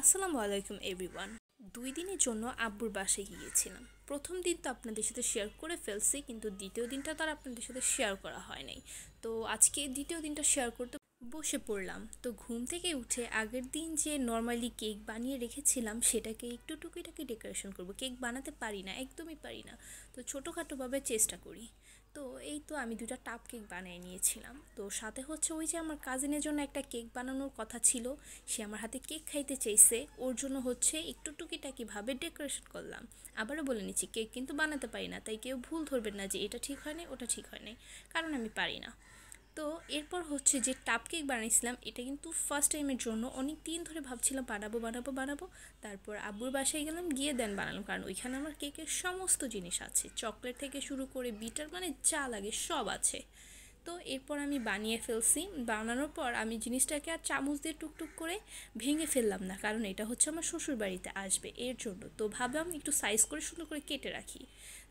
আসসালামু আলাইকুম এভরিওয়ান। 2 দিনের জন্য আব্বুর বাসায় গিয়েছিলাম। প্রথম দিন তো আপনাদের সাথে শেয়ার করে ফেলছি, কিন্তু দ্বিতীয় দিনটা তো আর আপনাদের সাথে শেয়ার করা হয় নাই। তো আজকে দ্বিতীয় দিনটা শেয়ার করতে বসে পড়লাম। তো ঘুম থেকে উঠে আগের দিন যে নর্মালি কেক বানিয়ে রেখেছিলাম সেটাকে একটু টুকিটাকি ডেকোরেশন করব। কেক বানাতে পারি না, একদমই পারি না, তো ছোটোখাটোভাবে চেষ্টা করি। তো এই তো আমি 2টা টাপ কেক বানিয়ে নিয়েছিলাম। তো সাথে হচ্ছে ওই যে আমার কাজিনের জন্য একটা কেক বানানোর কথা ছিল, সে আমার হাতে কেক খাইতে চাইছে, ওর জন্য হচ্ছে একটু টুকিটাকিভাবে ডেকোরেশন করলাম। আবারও বলে নিচ্ছি, কেক কিন্তু বানাতে পারি না, তাই কেউ ভুল ধরবেন না যে এটা ঠিক হয় নাই ওটা ঠিক হয় নাই, কারণ আমি পারি না। তো এরপর হচ্ছে যে টাপ কেক বানিয়েছিলাম, এটা কিন্তু ফার্স্ট টাইমের জন্য অনেক দিন ধরে ভাবছিলাম বানাবো বানাবো বানাবো। তারপর আব্বুর বাসায় গেলাম, গিয়ে দেন বানালাম, কারণ ওইখানে আমার কেকের সমস্ত জিনিস আছে, চকলেট থেকে শুরু করে বিটার মানে যা লাগে সব আছে। তো এরপর আমি বানিয়ে ফেলছি। বানানোর পর আমি জিনিসটাকে আর চামচ দিয়ে টুকটুক করে ভেঙে ফেললাম না, কারণ এটা হচ্ছে আমার শ্বশুর বাড়িতে আসবে এর জন্য। তো ভাবলাম একটু সাইজ করে সুন্দর করে কেটে রাখি।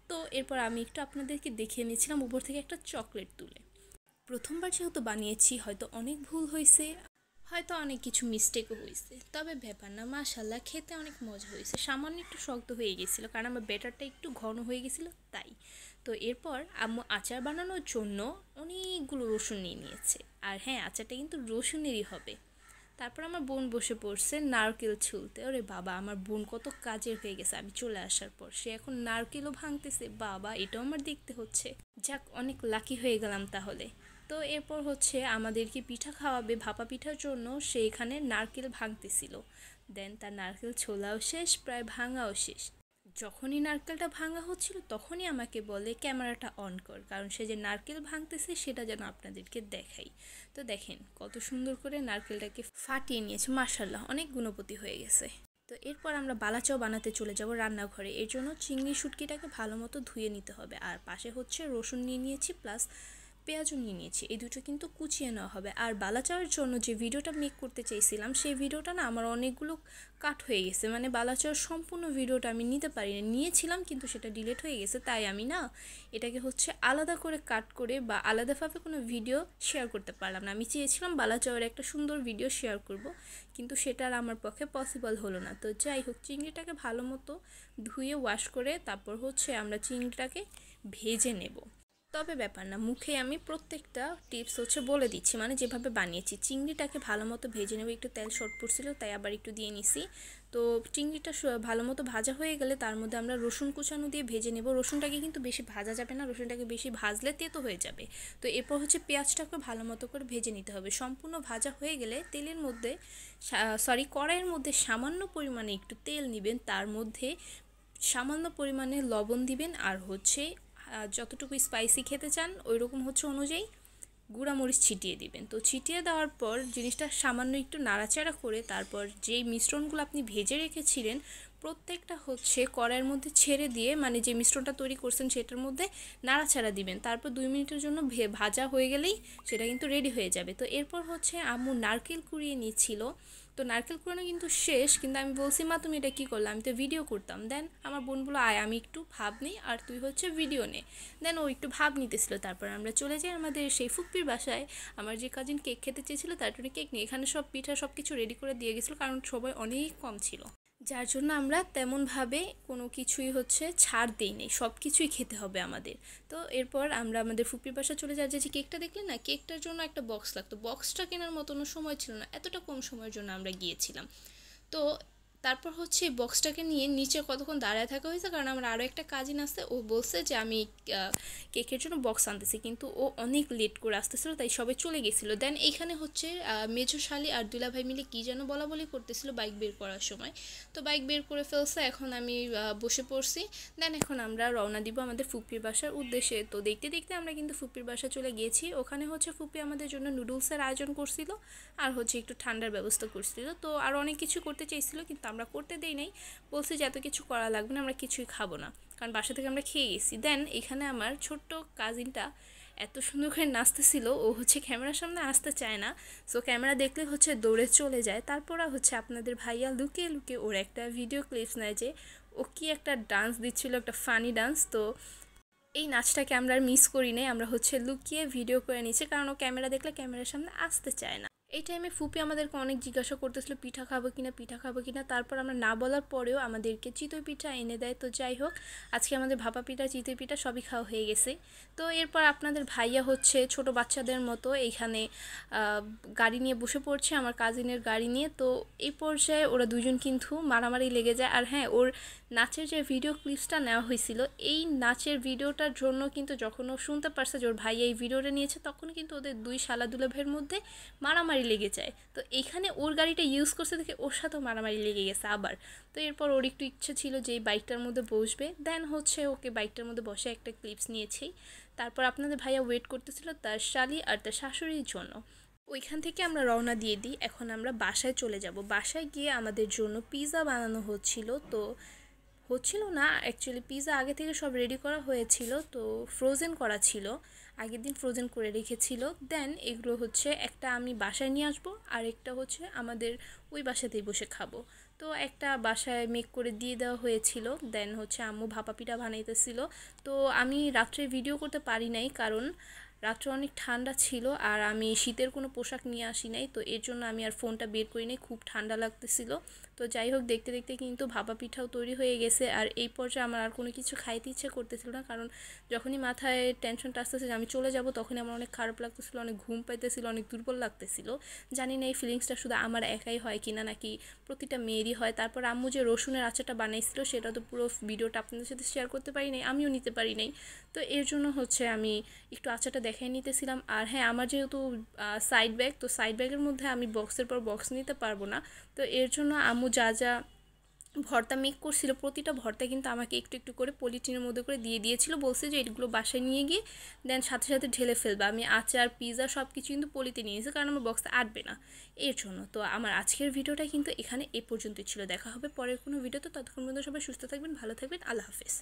তো এরপর আমি একটু আপনাদেরকে দেখিয়ে নিয়েছিলাম উপর থেকে একটা চকলেট তুলে। প্রথমবার যেহেতু বানিয়েছি, হয়তো অনেক ভুল হয়েছে, হয়তো অনেক কিছু মিস্টেকও হয়েছে, তবে ব্যাপার না, মাশাল্লাহ খেতে অনেক মজা হয়েছে। সামান্য একটু শক্ত হয়ে গেছিলো, কারণ আমার ব্যাটারটা একটু ঘন হয়ে গেছিলো তাই। তো এরপর আম্মু আচার বানানোর জন্য অনেকগুলো রসুন নিয়ে নিয়েছে। আর হ্যাঁ, আচারটা কিন্তু রসুনেরই হবে। তারপর আমার বোন বসে পড়ছে নারকেল ছুলতে। ওরে বাবা, আমার বোন কত কাজের হয়ে গেছে আমি চলে আসার পর, সে এখন নারকেলও ভাঙতেছে। বাবা, এটাও আমার দেখতে হচ্ছে। যাক, অনেক লাকি হয়ে গেলাম তাহলে। তো এরপর হচ্ছে আমাদেরকে পিঠা খাওয়াবে, ভাপা পিঠার জন্য সে এখানে নারকেল ভাঙতেছিল। দেন তার নারকেল ছোলাও শেষ, প্রায় ভাঙাও শেষ। যখনই নারকেলটা ভাঙা হচ্ছিল তখনই আমাকে বলে ক্যামেরাটা অন কর, কারণ সে যে নারকেল ভাঙতেছে সেটা যেন আপনাদেরকে দেখাই। তো দেখেন কত সুন্দর করে নারকেলটাকে ফাটিয়ে নিয়েছে, মাশাল্লাহ অনেক গুণপতি হয়ে গেছে। তো এরপর আমরা বালাচাও বানাতে চলে যাব রান্নাঘরে। এর জন্য চিংড়ি শুটকিটাকে ভালো মতো ধুয়ে নিতে হবে। আর পাশে হচ্ছে রসুন নিয়ে নিয়েছি, প্লাস পেঁয়াজও নিয়ে নিয়েছি, এই দুটো কিন্তু কুচিয়ে নেওয়া হবে। আর বালাচাওয়ার জন্য যে ভিডিওটা মেক করতে চাইছিলাম সেই ভিডিওটা না আমার অনেকগুলো কাট হয়ে গেছে, মানে বালাচাওয়ার সম্পূর্ণ ভিডিওটা আমি নিতে পারি না, নিয়েছিলাম কিন্তু সেটা ডিলিট হয়ে গেছে, তাই আমি না এটাকে হচ্ছে আলাদা করে কাট করে বা আলাদাভাবে কোনো ভিডিও শেয়ার করতে পারলাম না। আমি চেয়েছিলাম বালাচাওয়ার একটা সুন্দর ভিডিও শেয়ার করব, কিন্তু সেটা আর আমার পক্ষে পসিবল হলো না। তো যাই হোক, চিংড়িটাকে ভালো মতো ধুয়ে ওয়াশ করে তারপর হচ্ছে আমরা চিংড়িটাকে ভেজে নেব। তবে ব্যাপার না, মুখে আমি প্রত্যেকটা টিপস হচ্ছে বলে দিচ্ছি, মানে যেভাবে বানিয়েছি। চিংড়িটাকে ভালো মতো ভেজে নেব, একটু তেল শর্ট পড়ছিল তাই আবার একটু দিয়ে নিছি। তো চিংড়িটা ভালো মতো ভাজা হয়ে গেলে তার মধ্যে আমরা রসুন কুচানো দিয়ে ভেজে নেব। রসুনটাকে কিন্তু বেশি ভাজা যাবে না, রসুনটাকে বেশি ভাজলে তেতো হয়ে যাবে। তো এরপর হচ্ছে পেঁয়াজটাকে ভালো মতো করে ভেজে নিতে হবে। সম্পূর্ণ ভাজা হয়ে গেলে তেলের মধ্যে কড়াইয়ের মধ্যে সামান্য পরিমাণে একটু তেল নেবেন, তার মধ্যে সামান্য পরিমাণে লবণ দিবেন, আর হচ্ছে যতটুকু স্পাইসি খেতে চান ওই রকম হচ্ছে অনুযায়ী গুঁড়ামরিচ ছিটিয়ে দিবেন। তো ছিটিয়ে দেওয়ার পর জিনিসটা সামান্য একটু নাড়াচাড়া করে তারপর যেই মিশ্রণগুলো আপনি ভেজে রেখেছিলেন প্রত্যেকটা হচ্ছে কড়াইয়ের মধ্যে ছেড়ে দিয়ে, মানে যে মিশ্রণটা তৈরি করছেন সেটার মধ্যে নাড়াচাড়া দিবেন। তারপর 2 মিনিটের জন্য ভাজা হয়ে গেলেই সেটা কিন্তু রেডি হয়ে যাবে। তো এরপর হচ্ছে আম্মু নারকেল কুড়িয়ে নিচ্ছিল। তো নারকেল কুড়ানো কিন্তু শেষ, কিন্তু আমি বলছি মা তুমি এটা কী করলাম, আমি তো ভিডিও করতাম। দেন আমার বোন বললো আয় আমি একটু ভাব নিই আর তুই হচ্ছে ভিডিও নে। দেন ও একটু ভাব নিতেছিল। তারপর আমরা চলে যাই আমাদের সেই ফুপ্পির বাসায়। আমার যে কাজিন কেক খেতে চেয়েছিলো তার জন্য কেক নিয়ে এখানে সব পিঠা সব কিছু রেডি করে দিয়ে গেছিলো, কারণ সবাই অনেক কম ছিল, যার জন্য আমরা তেমনভাবে কোনো কিছুই হচ্ছে ছাড় দিই নেই, সব কিছুই খেতে হবে আমাদের। তো এরপর আমরা আমাদের ফুপির বাসা চলে যাই। যে কেকটা দেখলেন না, কেকটার জন্য একটা বক্স লাগতো, বক্সটা কেনার মতনও সময় ছিল না, এতটা কম সময়ের জন্য আমরা গিয়েছিলাম। তো তারপর হচ্ছে বক্সটাকে নিয়ে নিচে কতক্ষণ দাঁড়ায় থাকা হয়েছে, কারণ আমার আরও একটা কাজিন আসছে, ও বলছে যে আমি কেকের জন্য বক্স আনতেছি, কিন্তু ও অনেক লেট করে আসতেছিল তাই সবাই চলে গেছিলো। দেন এইখানে হচ্ছে মেজো শালি আর দুলাভাই মিলে কী যেন বলা বলি করতেছিল বাইক বের করার সময়। তো বাইক বের করে ফেলছে, এখন আমি বসে পড়ছি। দেন এখন আমরা রওনা দিব আমাদের ফুপির বাসার উদ্দেশ্যে। তো দেখতে দেখতে আমরা কিন্তু ফুপির বাসা চলে গিয়েছি। ওখানে হচ্ছে ফুপি আমাদের জন্য নুডলসের আয়োজন করছিল, আর হচ্ছে একটু ঠান্ডার ব্যবস্থা করছিল। তো আর অনেক কিছু করতে চাইছিল, কিন্তু আমরা করতে দেই নাই, বলছি যে এত কিছু করা লাগবে না, আমরা কিছুই খাবো না, কারণ বাসা থেকে আমরা খেয়ে গেছি। দেন এখানে আমার ছোট্ট কাজিনটা এত সুন্দর করে নাচতেছিল, ও হচ্ছে ক্যামেরার সামনে আসতে চায় না, সো ক্যামেরা দেখলে হচ্ছে দৌড়ে চলে যায়। তারপর হচ্ছে আপনাদের ভাইয়া লুকিয়ে লুকিয়ে ওর একটা ভিডিও ক্লিপস নেয় যে ও কি একটা ডান্স দিচ্ছিল, একটা ফানি ডান্স। তো এই নাচটাকে আমরা আর মিস করি নাই, আমরা হচ্ছে লুকিয়ে ভিডিও করে নিচ্ছি, কারণ ও ক্যামেরা দেখলে ক্যামেরার সামনে আসতে চায় না। এই টাইমে ফুপি আমাদেরকে অনেক জিজ্ঞাসা করতেছিল পিঠা খাবো কিনা, পিঠা খাবো কিনা। তারপর আমরা না বলার পরেও আমাদেরকে চিতই পিঠা এনে দেয়। তো যাই হোক, আজকে আমাদের ভাপা পিঠা, চিতই পিঠা সবই খাওয়া হয়ে গেছে। তো এরপর আপনাদের ভাইয়া হচ্ছে ছোট বাচ্চাদের মতো এইখানে গাড়ি নিয়ে বসে পড়ছে, আমার কাজিনের গাড়ি নিয়ে। তো এই পর্যায়ে ওরা দুজন কিন্তু মারামারি লেগে যায়। আর হ্যাঁ, ওর নাচের যে ভিডিও ক্লিপসটা নেওয়া হয়েছিল, এই নাচের ভিডিওটার জন্য কিন্তু যখন ও শুনতে পারছে যে ওর ভাইয়া এই ভিডিওটা নিয়েছে, তখন কিন্তু ওদের দুই শালা দুলাভাইয়ের মধ্যে মারামারি লেগে যায়। তো এইখানে ওর গাড়িটা ইউজ করছে দেখে ওর সাথেও মারামারি লেগে গেছে আবার। তো এরপর ওর একটু ইচ্ছে ছিল যে এই বাইকটার মধ্যে বসবে, দেন হচ্ছে ওকে বাইকটার মধ্যে বসে একটা ক্লিপস নিয়েছি। তারপর আপনাদের ভাইয়া ওয়েট করতেছিল তার শালি আর তার শাশুড়ির জন্য। ওইখান থেকে আমরা রওনা দিয়ে দিই। এখন আমরা বাসায় চলে যাব। বাসায় গিয়ে আমাদের জন্য পিৎজা বানানো হচ্ছিল না অ্যাকচুয়ালি, পিৎজা আগে থেকে সব রেডি করা হয়েছিল, তো ফ্রোজেন করা ছিল, আগের দিন ফ্রোজেন করে রেখেছিল। দেন এগুলো হচ্ছে একটা আমি বাসায় নিয়ে আসবো, আর একটা হচ্ছে আমাদের ওই বাসাতেই বসে খাবো। তো একটা বাসায় মেক করে দিয়ে দেওয়া হয়েছিল। দেন হচ্ছে আম্মু ভাপা পিঠা বানাইতেছিল। তো আমি রাত্রে ভিডিও করতে পারি নাই, কারণ রাত্রে অনেক ঠান্ডা ছিল আর আমি শীতের কোনো পোশাক নিয়ে আসি নাই, তো এর জন্য আমি আর ফোনটা বের করি নাই, খুব ঠান্ডা লাগতেছিল। তো যাই হোক, দেখতে দেখতে কিন্তু ভাপা পিঠাও তৈরি হয়ে গেছে। আর এই পর্যায়ে আমার আর কোনো কিছু খাইতে ইচ্ছে করতেছিল না, কারণ যখনই মাথায় টেনশনটা আসতেছে যে আমি চলে যাব, তখনই আমার অনেক খারাপ লাগতেছিল, অনেক ঘুম পাইতেছিল, অনেক দুর্বল লাগতেছিল। জানি না এই ফিলিংসটা শুধু আমার একাই হয় কিনা, নাকি প্রতিটা মেয়েরই হয়। তারপর আম্মু যে রসুনের আচারটা বানাইছিল, সেটা তো পুরো ভিডিওটা আপনাদের সাথে শেয়ার করতে পারি নাই, আমিও নিতে পারি নাই। তো এর জন্য হচ্ছে আমি একটু আচারটা দেখাই নিতেছিলাম। আর হ্যাঁ, আমার যেহেতু সাইড ব্যাগ, তো সাইড ব্যাগের মধ্যে আমি বক্সের পর বক্স নিতে পারবো না। তো এর জন্য আম্মু যা যা ভর্তা মেক করছিল, প্রতিটা ভর্তা কিন্তু আমাকে একটু একটু করে পলিথিনের মধ্যে করে দিয়ে দিয়েছিল, বলছে যে এগুলো বাসায় নিয়ে গিয়ে দেন সাথে সাথে ঢেলে ফেলবে। আমি আচার, পিৎজা সব কিছু কিন্তু পলিতে নিয়েছি, কারণ আমার বক্সে আটবে না এর জন্য। তো আমার আজকের ভিডিওটা কিন্তু এখানে এ পর্যন্তই ছিল। দেখা হবে পরের কোনো ভিডিওতে। ততক্ষণ পর্যন্ত সবাই সুস্থ থাকবেন, ভালো থাকবেন, আল্লাহ হাফেজ।